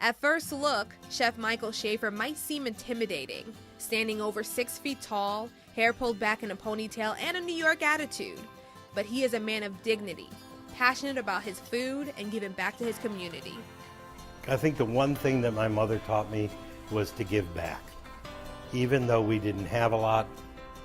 At first look, Chef Michael Shafer might seem intimidating, standing over 6 feet tall, hair pulled back in a ponytail, and a New York attitude. But he is a man of dignity, passionate about his food and giving back to his community. I think the one thing that my mother taught me was to give back. Even though we didn't have a lot,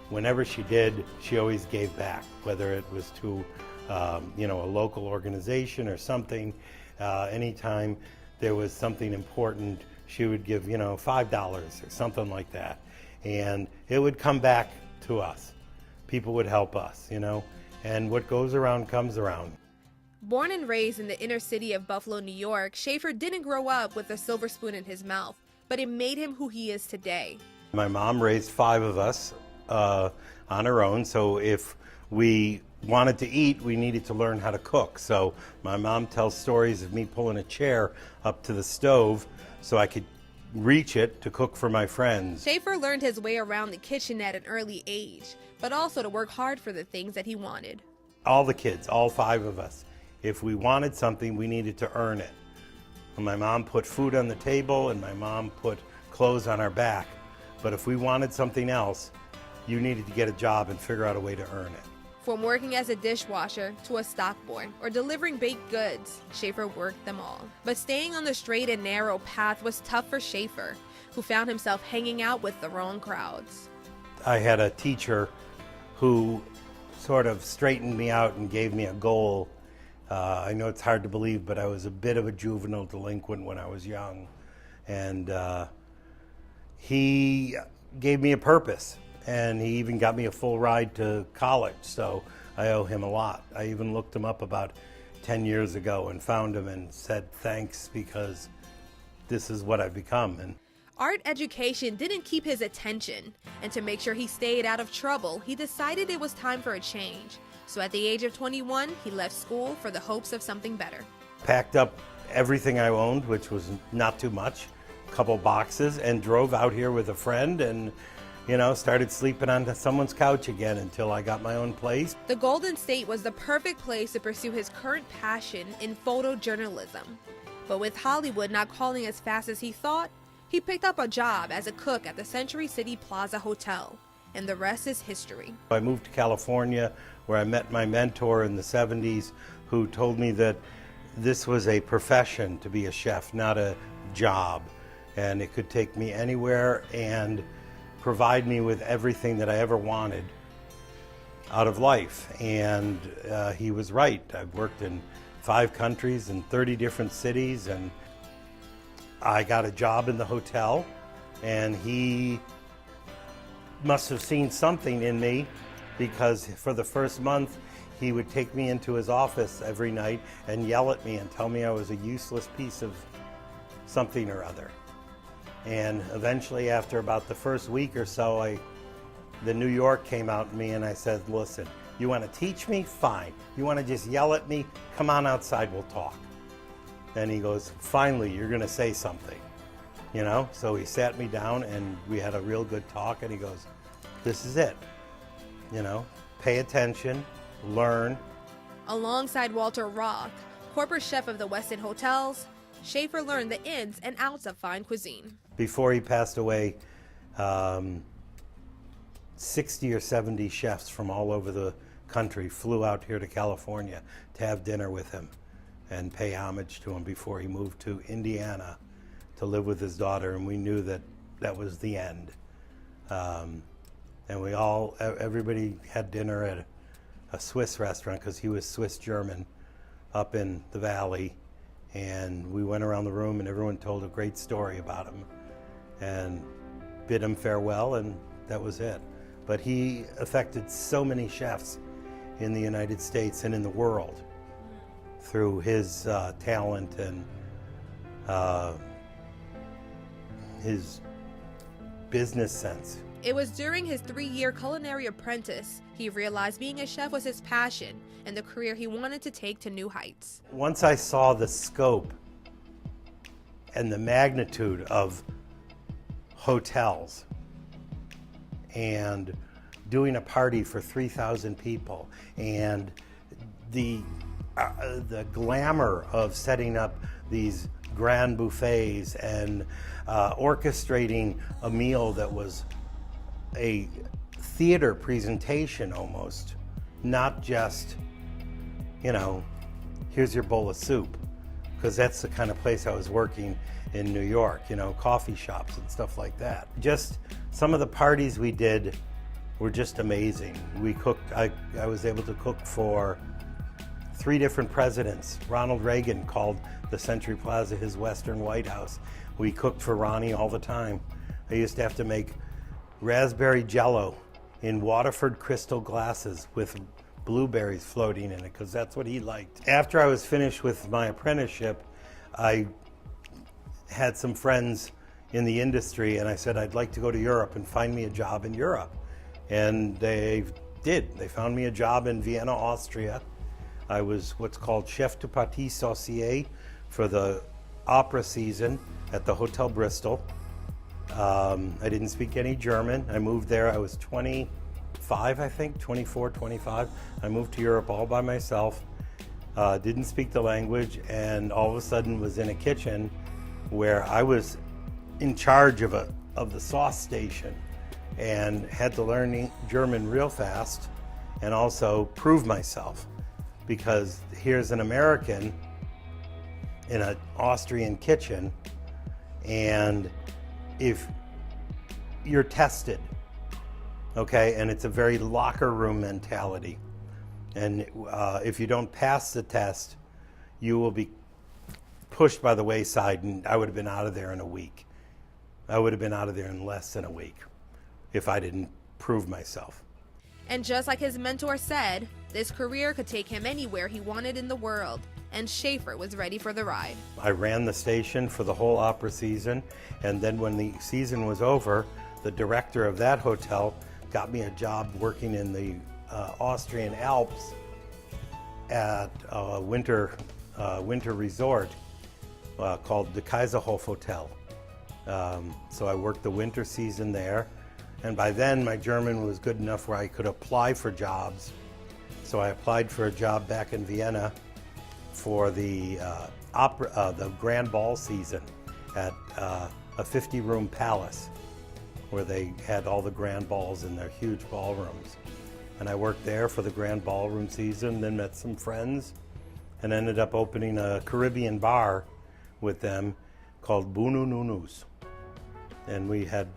whenever she did, she always gave back, whether it was to a local organization or something. Anytime there was something important, she would give, $5 or something like that. And it would come back to us. People would help us, and what goes around comes around. Born and raised in the inner city of Buffalo, New York, Shafer didn't grow up with a silver spoon in his mouth, but it made him who he is today. My mom raised 5 of us on her own, so if we wanted to eat, we needed to learn how to cook. So my mom tells stories of me pulling a chair up to the stove so I could reach it to cook for my friends. Shafer learned his way around the kitchen at an early age, but also to work hard for the things that he wanted. All the kids, all 5 of us, if we wanted something, we needed to earn it. And my mom put food on the table and my mom put clothes on our back. But if we wanted something else, you needed to get a job and figure out a way to earn it. From working as a dishwasher to a stock boy or delivering baked goods, Shafer worked them all. But staying on the straight and narrow path was tough for Shafer, who found himself hanging out with the wrong crowds. I had a teacher who sort of straightened me out and gave me a goal. I know it's hard to believe, but I was a bit of a juvenile delinquent when I was young. And he gave me a purpose. And he even got me a full ride to college, so I owe him a lot. I even looked him up about 10 years ago and found him and said thanks, because this is what I've become. And art education didn't keep his attention, and to make sure he stayed out of trouble, he decided it was time for a change. So at the age of 21, he left school for the hopes of something better. Packed up everything I owned, which was not too much, a couple boxes, and drove out here with a friend and started sleeping on someone's couch again until I got my own place. The Golden State was the perfect place to pursue his current passion in photojournalism. But with Hollywood not calling as fast as he thought, he picked up a job as a cook at the Century City Plaza Hotel, and the rest is history. I moved to California, where I met my mentor in the 70s, who told me that this was a profession to be a chef, not a job. And it could take me anywhere and provide me with everything that I ever wanted out of life. And he was right. I've worked in 5 countries and 30 different cities, and I got a job in the hotel, and he must have seen something in me, because for the first month he would take me into his office every night and yell at me and tell me I was a useless piece of something or other. And eventually, after about the first week or so, the New York came out in me, and I said, listen, you want to teach me? Fine. You want to just yell at me? Come on outside, we'll talk. And he goes, finally, you're going to say something. So he sat me down and we had a real good talk, and he goes, this is it. Pay attention, learn. Alongside Walter Roth, corporate chef of the West End Hotels, Shafer learned the ins and outs of fine cuisine. Before he passed away, 60 or 70 chefs from all over the country flew out here to California to have dinner with him and pay homage to him before he moved to Indiana to live with his daughter, and we knew that that was the end. And everybody had dinner at a Swiss restaurant, because he was Swiss-German, up in the valley. And we went around the room and everyone told a great story about him and bid him farewell, and that was it. But he affected so many chefs in the United States and in the world through his talent and his business sense. It was during his 3-year culinary apprentice he realized being a chef was his passion and the career he wanted to take to new heights. Once I saw the scope and the magnitude of hotels and doing a party for 3,000 people and the glamour of setting up these grand buffets and orchestrating a meal that was a theater presentation almost, not just, you know, here's your bowl of soup, because that's the kind of place I was working in New York, you know, coffee shops and stuff like that. Just some of the parties we did were just amazing. We cooked, I was able to cook for 3 different presidents. Ronald Reagan called the Century Plaza his Western White House. We cooked for Ronnie all the time. I used to have to make raspberry jello in Waterford crystal glasses with blueberries floating in it, because that's what he liked. After I was finished with my apprenticeship, I had some friends in the industry, and I said I'd like to go to Europe and find me a job in Europe. And they did. They found me a job in Vienna, Austria. I was what's called chef de partie saucier for the opera season at the Hotel Bristol. I didn't speak any German. I moved there, I was 25, I think, 24, 25. I moved to Europe all by myself, didn't speak the language, and all of a sudden was in a kitchen where I was in charge of the sauce station and had to learn German real fast and also prove myself, because here's an American in an Austrian kitchen, and if you're tested, okay, and it's a very locker room mentality, and if you don't pass the test, you will be pushed by the wayside, and I would have been out of there in a week. I would have been out of there in less than a week if I didn't prove myself. And just like his mentor said, this career could take him anywhere he wanted in the world, and Shafer was ready for the ride. I ran the station for the whole opera season, and then when the season was over, the director of that hotel got me a job working in the Austrian Alps at a winter resort called the Kaiserhof Hotel. So I worked the winter season there, and by then my German was good enough where I could apply for jobs. So I applied for a job back in Vienna for the grand ball season at a 50-room palace where they had all the grand balls in their huge ballrooms. And I worked there for the grand ballroom season, then met some friends, and ended up opening a Caribbean bar with them called Bunu Nunus. And we had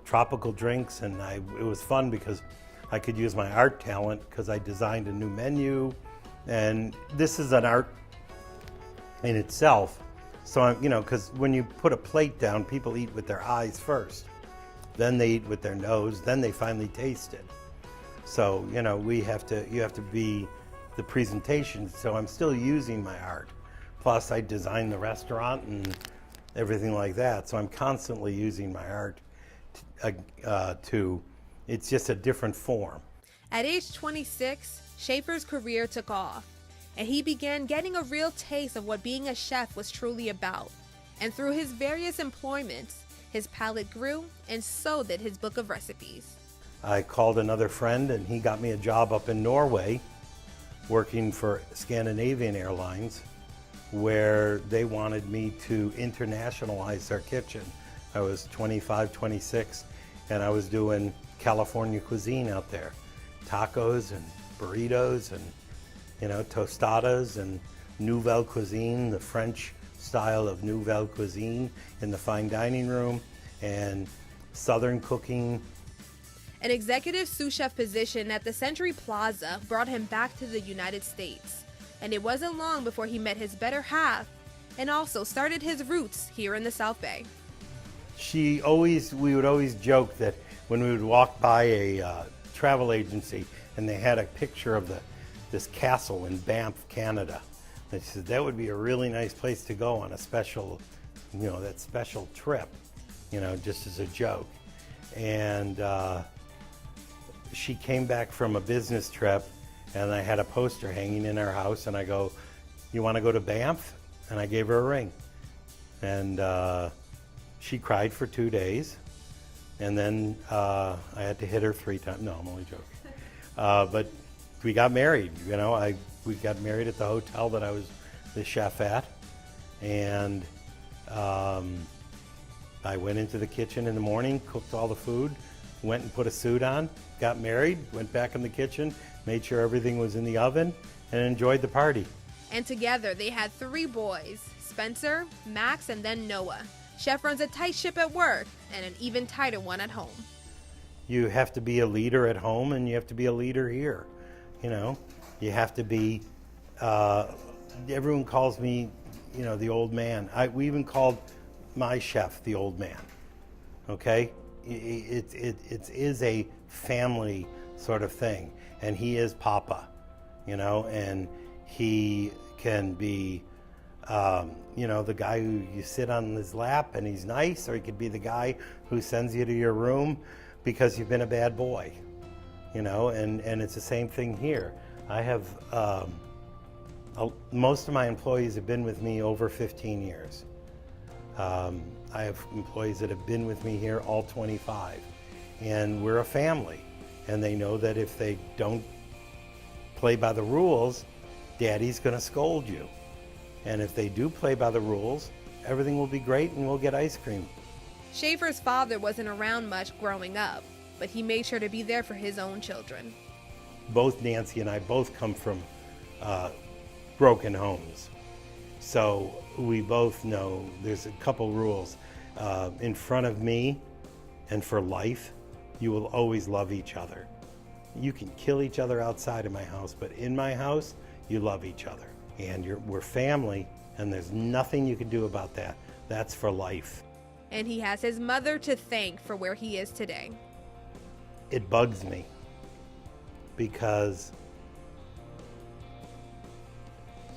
tropical drinks, and it was fun because I could use my art talent because I designed a new menu. And this is an art in itself. So, because when you put a plate down, people eat with their eyes first. Then they eat with their nose, then they finally taste it. So, you have to be the presentation. So I'm still using my art. Plus I designed the restaurant and everything like that. So I'm constantly using my art it's just a different form. At age 26, Shafer's career took off, and he began getting a real taste of what being a chef was truly about. And through his various employments, his palate grew, and so did his book of recipes. I called another friend, and he got me a job up in Norway working for Scandinavian Airlines, where they wanted me to internationalize their kitchen. I was 25, 26, and I was doing California cuisine out there. Tacos and burritos and, tostadas and nouvelle cuisine, the French style of nouvelle cuisine in the fine dining room, and Southern cooking. An executive sous chef position at the Century Plaza brought him back to the United States, and it wasn't long before he met his better half and also started his roots here in the South Bay. We would always joke that when we would walk by a travel agency and they had a picture of this castle in Banff, Canada, and she said that would be a really nice place to go on a special, that special trip, just as a joke. And she came back from a business trip, and I had a poster hanging in our house, and I go, "You want to go to Banff?" And I gave her a ring. And she cried for 2 days, and then I had to hit her 3 times. No, I'm only joking. But we got married. We got married at the hotel that I was the chef at, And I went into the kitchen in the morning, cooked all the food, went and put a suit on, got married, went back in the kitchen, made sure everything was in the oven, and enjoyed the party. And together they had 3 boys, Spencer, Max, and then Noah. Chef runs a tight ship at work and an even tighter one at home. You have to be a leader at home, and you have to be a leader here. You know, you have to be, everyone calls me, you know, the old man. We even called my chef the old man, okay? It is a family sort of thing, and he is Papa, you know, and he can be, you know, the guy who you sit on his lap and he's nice, or he could be the guy who sends you to your room because you've been a bad boy, you know, and it's the same thing here. I have, most of my employees have been with me over 15 years. I have employees that have been with me here all 25, and we're a family, and they know that if they don't play by the rules, Daddy's gonna scold you. And if they do play by the rules, everything will be great and we'll get ice cream. Shafer's father wasn't around much growing up, but he made sure to be there for his own children. Both Nancy and I both come from broken homes. So we both know there's a couple rules. In front of me and for life, you will always love each other. You can kill each other outside of my house, but in my house, you love each other. And we're family, and there's nothing you can do about that. That's for life. And he has his mother to thank for where he is today. It bugs me because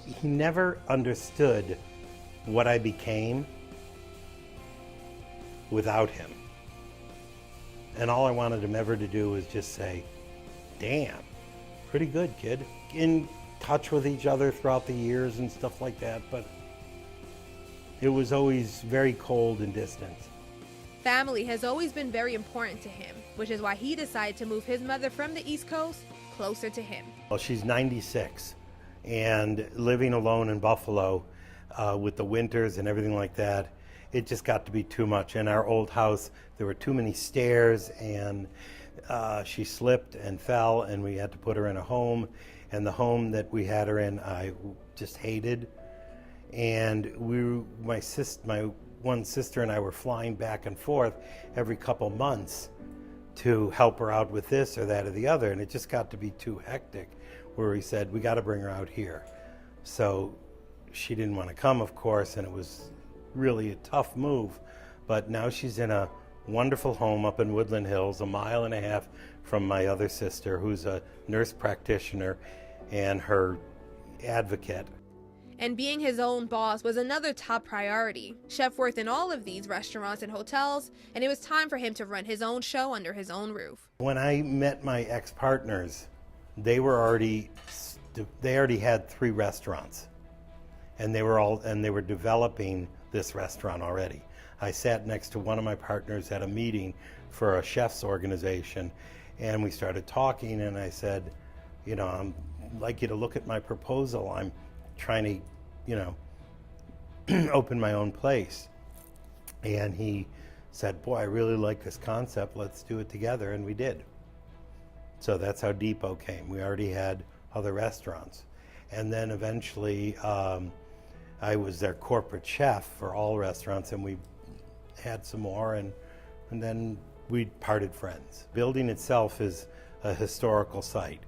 he never understood what I became without him. And all I wanted him ever to do was just say, damn, pretty good, kid. In touch with each other throughout the years and stuff like that, but it was always very cold and distant. Family has always been very important to him, which is why he decided to move his mother from the East Coast closer to him. Well, she's 96, and living alone in Buffalo with the winters and everything like that, it just got to be too much. In our old house, there were too many stairs, and she slipped and fell, and we had to put her in a home. And the home that we had her in, I just hated. And my one sister and I were flying back and forth every couple months to help her out with this or that or the other, and it just got to be too hectic, where we said, we got to bring her out here. So she didn't want to come, of course, and it was really a tough move. But now she's in a wonderful home up in Woodland Hills, 1.5 miles from my other sister, who's a nurse practitioner and her advocate. And being his own boss was another top priority. Chef worked in all of these restaurants and hotels, and it was time for him to run his own show under his own roof. When I met my ex-partners, they already had 3 restaurants, and they were developing this restaurant already. I sat next to one of my partners at a meeting for a chef's organization, and we started talking, and I said, you know, I'd like you to look at my proposal. I'm trying to, you know, open my own place. And he said, boy, I really like this concept. Let's do it together. And we did. So that's how Depot came. We already had other restaurants. And then eventually I was their corporate chef for all restaurants, and we had some more, and then we parted friends. The building itself is a historical site.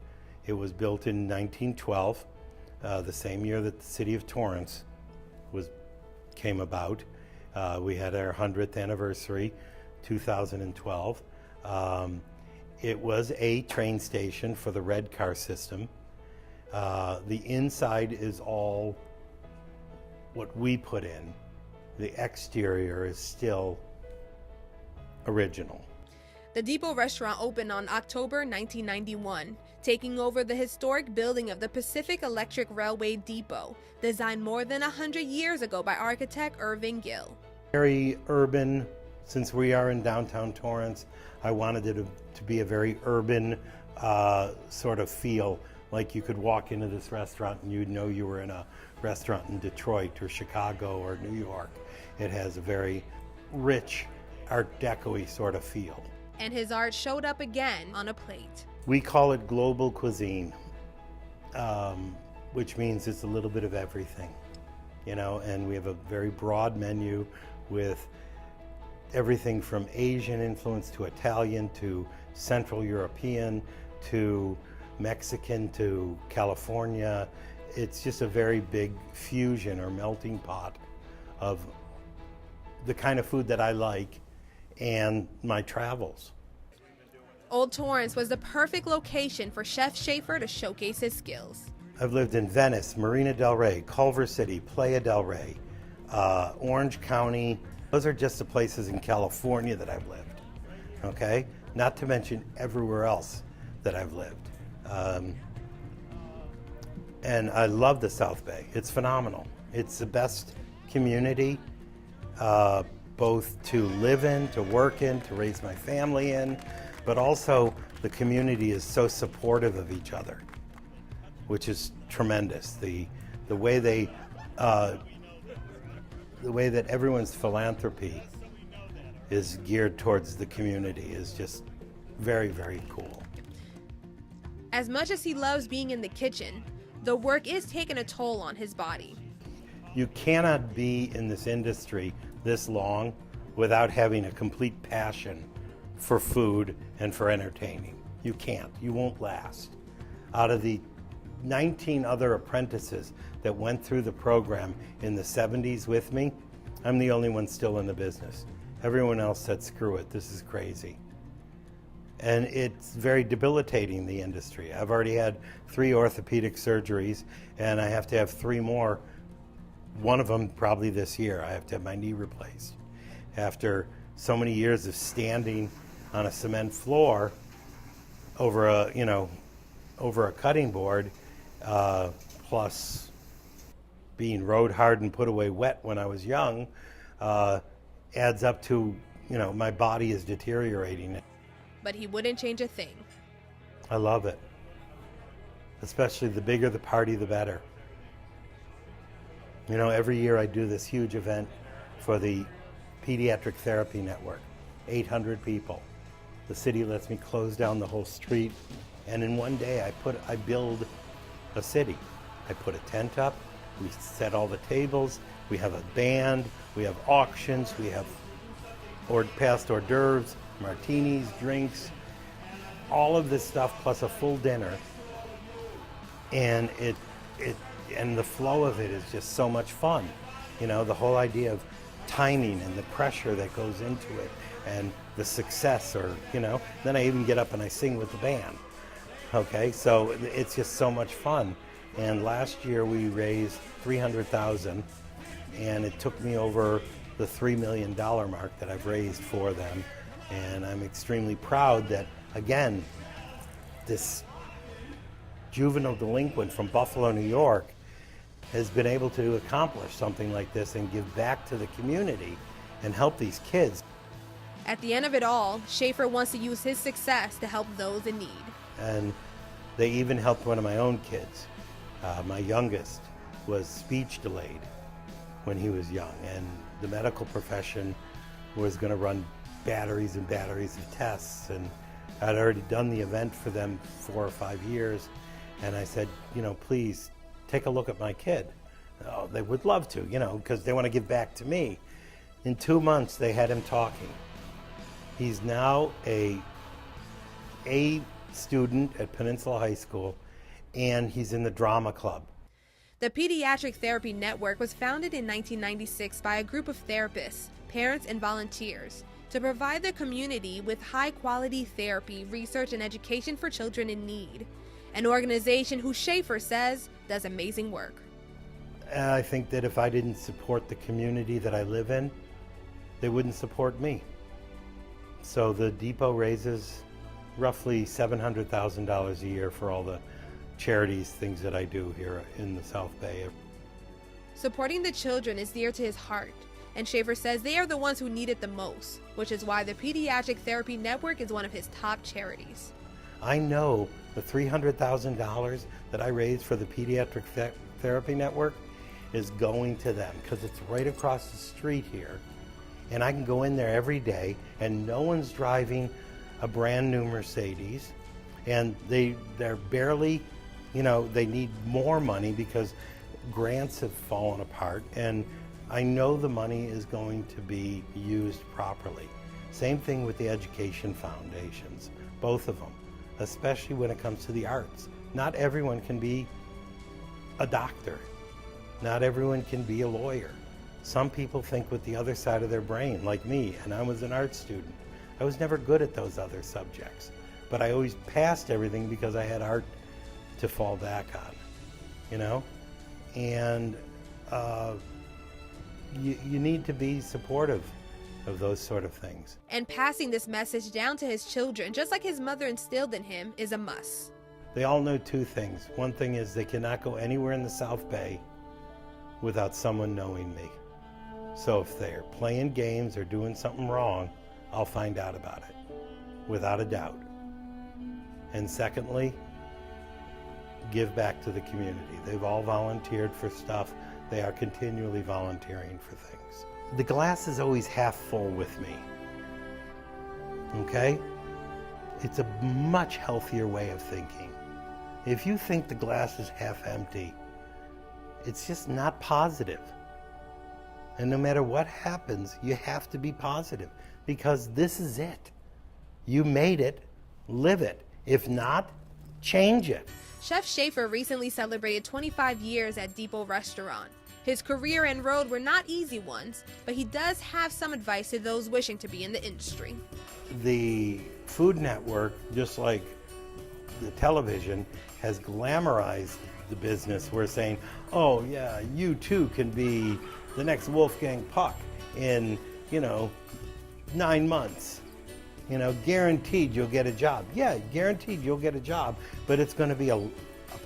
It was built in 1912. The same year that the city of Torrance came about. We had our 100th anniversary, 2012. It was a train station for the red car system. The inside is all what we put in. The exterior is still original. The Depot restaurant opened on October 1991, taking over the historic building of the Pacific Electric Railway Depot, designed more than 100 years ago by architect Irving Gill. Very urban. Since we are in downtown Torrance, I wanted it to be a very urban sort of feel Like you could walk into this restaurant and you'd know you were in a restaurant in Detroit or Chicago or New York. It has a very rich Art Deco-y sort of feel. And his art showed up again on a plate. We call it global cuisine, which means it's a little bit of everything, you know, and we have a very broad menu with everything from Asian influence to Italian to Central European to Mexican to California. It's just a very big fusion or melting pot of the kind of food that I like and my travels. Old Torrance was the perfect location for Chef Shafer to showcase his skills. I've lived in Venice, Marina del Rey, Culver City, Playa del Rey, Orange County. Those are just the places in California that I've lived, okay? Not to mention everywhere else that I've lived. And I love the South Bay. It's phenomenal. It's the best community, both to live in, to work in, to raise my family in, but also the community is so supportive of each other, which is tremendous. The way they, the way that everyone's philanthropy is geared towards the community is just very, very cool. As much as he loves being in the kitchen, the work is taking a toll on his body. You cannot be in this industry this long without having a complete passion for food and for entertaining. You can't. You won't last. Out of the 19 other apprentices that went through the program in the 70s with me, I'm the only one still in the business. Everyone else said, screw it, this is crazy. And it's very debilitating, the industry. I've already had 3 orthopedic surgeries, and I have to have 3 more, one of them probably this year. I have to have my knee replaced. After so many years of standing on a cement floor over a cutting board, plus being rode hard and put away wet when I was young, adds up to, my body is deteriorating. But he wouldn't change a thing. I love it. Especially the bigger the party, the better. Every year I do this huge event for the Pediatric Therapy Network, 800 people. The city lets me close down the whole street, and in one day I build a city. I put a tent up, we set all the tables, we have a band, we have auctions, we have past hors d'oeuvres, martinis, drinks, all of this stuff plus a full dinner, and and the flow of it is just so much fun. The whole idea of timing and the pressure that goes into it and the success, or then I even get up and I sing with the band. Okay, so it's just so much fun. And last year we raised $300,000, and it took me over the $3 million mark that I've raised for them. And I'm extremely proud that, again, this juvenile delinquent from Buffalo, New York, has been able to accomplish something like this and give back to the community and help these kids. At the end of it all, Shafer wants to use his success to help those in need. And they even helped one of my own kids. My youngest was speech delayed when he was young, and the medical profession was going to run batteries and batteries of tests, and I'd already done the event for them 4 or 5 years, and I said, please take a look at my kid. Oh, they would love to, because they want to give back to me. In 2 months, they had him talking. He's now a student at Peninsula High School, and he's in the drama club. The Pediatric Therapy Network was founded in 1996 by a group of therapists, parents, and volunteers to provide the community with high-quality therapy, research, and education for children in need. An organization who Shafer says does amazing work. I think that if I didn't support the community that I live in, they wouldn't support me. So the depot raises roughly $700,000 a year for all the charities, things that I do here in the South Bay. Supporting the children is dear to his heart, and Shafer says they are the ones who need it the most, which is why the Pediatric Therapy Network is one of his top charities. I know The $300,000 that I raised for the Pediatric Therapy Network is going to them because it's right across the street here. And I can go in there every day and no one's driving a brand new Mercedes. And they're barely, they need more money because grants have fallen apart. And I know the money is going to be used properly. Same thing with the education foundations, both of them, especially when it comes to the arts. Not everyone can be a doctor. Not everyone can be a lawyer. Some people think with the other side of their brain, like me, and I was an art student. I was never good at those other subjects, but I always passed everything because I had art to fall back on, And you need to be supportive of those sort of things. And passing this message down to his children, just like his mother instilled in him, is a must. They all know two things. One thing is they cannot go anywhere in the South Bay without someone knowing me. So if they're playing games or doing something wrong, I'll find out about it, without a doubt. And secondly, give back to the community. They've all volunteered for stuff. They are continually volunteering for things. The glass is always half full with me, okay? It's a much healthier way of thinking. If you think the glass is half empty, it's just not positive. And no matter what happens, you have to be positive because this is it. You made it, live it. If not, change it. Chef Shafer recently celebrated 25 years at Depot Restaurant. His career and road were not easy ones, but he does have some advice to those wishing to be in the industry. The Food Network, just like the television, has glamorized the business. We're saying, oh yeah, you too can be the next Wolfgang Puck in, 9 months. Guaranteed you'll get a job. Yeah, guaranteed you'll get a job, but it's going to be a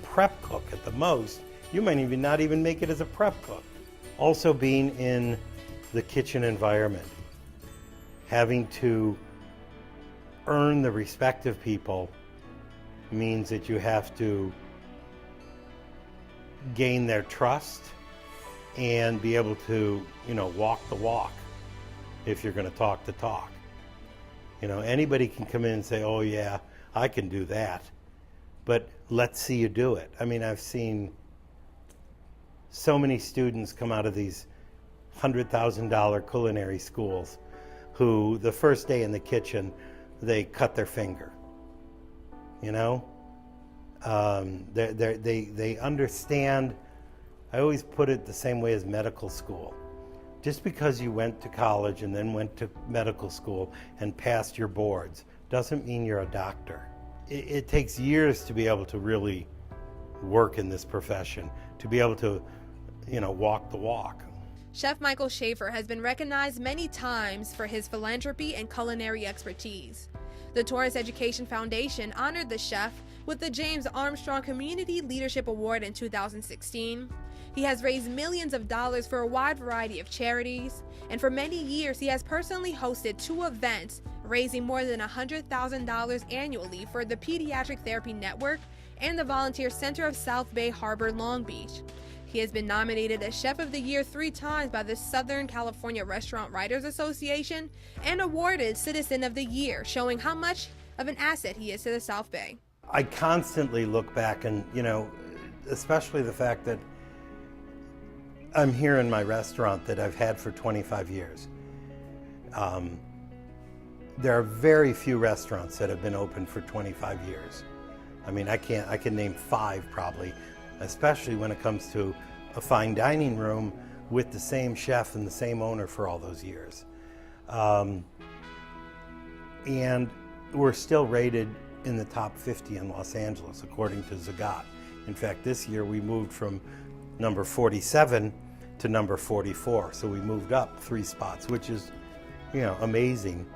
prep cook at the most. You might not even make it as a prep cook. Also being in the kitchen environment, having to earn the respect of people means that you have to gain their trust and be able to, walk the walk if you're going to talk the talk. Anybody can come in and say, oh yeah, I can do that, but let's see you do it. I mean, I've seen so many students come out of these $100,000 culinary schools who the first day in the kitchen, they cut their finger. They understand. I always put it the same way as medical school. Just because you went to college and then went to medical school and passed your boards doesn't mean you're a doctor. It takes years to be able to really work in this profession, to be able to, walk the walk. Chef Michael Shafer has been recognized many times for his philanthropy and culinary expertise. The Torrance Education Foundation honored the chef with the James Armstrong Community Leadership Award in 2016. He has raised millions of dollars for a wide variety of charities, and for many years he has personally hosted 2 events raising more than $100,000 annually for the Pediatric Therapy Network and the Volunteer Center of South Bay Harbor, Long Beach. He has been nominated as Chef of the Year 3 times by the Southern California Restaurant Writers Association and awarded Citizen of the Year, showing how much of an asset he is to the South Bay. I constantly look back and, especially the fact that I'm here in my restaurant that I've had for 25 years. There are very few restaurants that have been open for 25 years. I mean, I can name 5 probably, especially when it comes to a fine dining room with the same chef and the same owner for all those years. And we're still rated in the top 50 in Los Angeles, according to Zagat. In fact, this year we moved from number 47 to number 44. So we moved up 3 spots, which is, amazing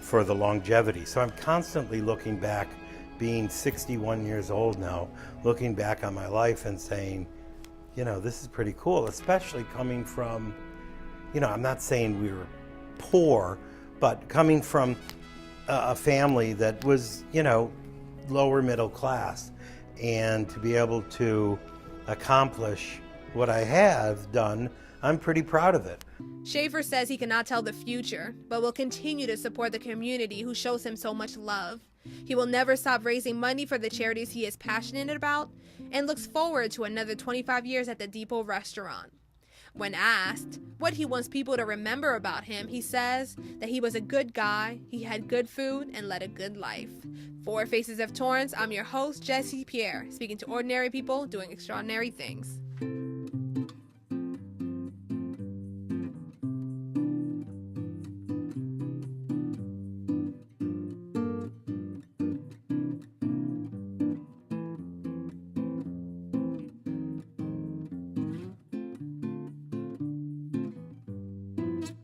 for the longevity. So I'm constantly looking back, being 61 years old now, looking back on my life and saying, this is pretty cool, especially coming from, I'm not saying we were poor, but coming from a family that was, lower middle class. And to be able to accomplish what I have done, I'm pretty proud of it. Shafer says he cannot tell the future, but will continue to support the community who shows him so much love. He will never stop raising money for the charities he is passionate about and looks forward to another 25 years at the Depot restaurant. When asked what he wants people to remember about him, he says that he was a good guy, he had good food, and led a good life. For Faces of Torrance, I'm your host, Jesse Pierre, speaking to ordinary people doing extraordinary things.